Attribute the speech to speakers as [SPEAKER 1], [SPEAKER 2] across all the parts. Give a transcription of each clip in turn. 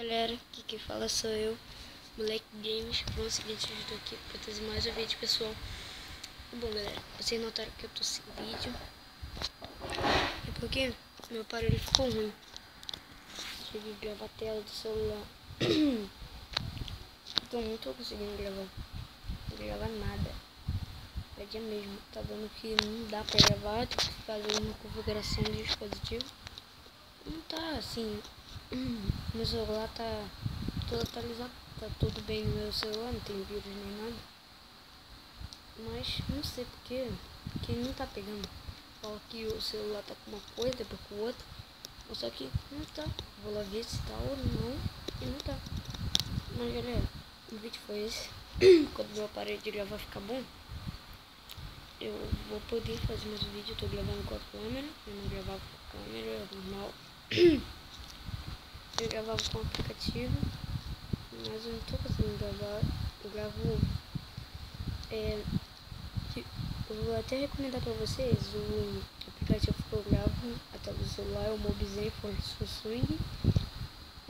[SPEAKER 1] Galera, aqui quem fala sou eu, Moleque Games. Bom, seguinte, eu estou aqui para trazer mais um vídeo, pessoal. Bom, galera, vocês notaram que eu tô sem vídeo. É porque meu aparelho ficou ruim. Tive que gravar a tela do celular. Então não tô conseguindo gravar. Não gravar nada. É dia mesmo. Tá dando que não dá pra gravar. Tem que fazer uma configuração do dispositivo. Não tá assim. Meu celular tá todo atualizado. Tá tudo bem no meu celular. Não tem vírus nem nada. Mas não sei porque que não tá pegando. Fala que o celular tá com uma coisa, depois com outra. Só que não tá. Vou lá ver se tá ou não. E não tá. Mas galera, o vídeo foi esse. Quando meu aparelho de gravar ficar bom, eu vou poder fazer mais um vídeo. Eu tô gravando com a câmera. Eu não gravava com a câmera normal. Eu gravava com o aplicativo. Mas eu não tô conseguindo gravar. Eu gravo. Eu vou até recomendar pra vocês o aplicativo que eu gravo até do celular, é o Mobizen for Swing.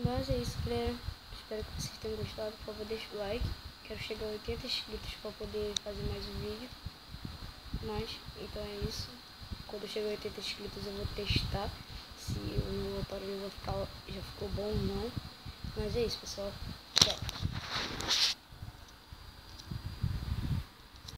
[SPEAKER 1] Mas é isso, galera. Espero que vocês tenham gostado. Por favor, deixa o like. Quero chegar a 80 inscritos para poder fazer mais um vídeo. Mas, então é isso. Quando eu chegar a 80 inscritos eu vou testar se o meu aparelho já ficou bom ou não. Mas é isso, pessoal. Tchau.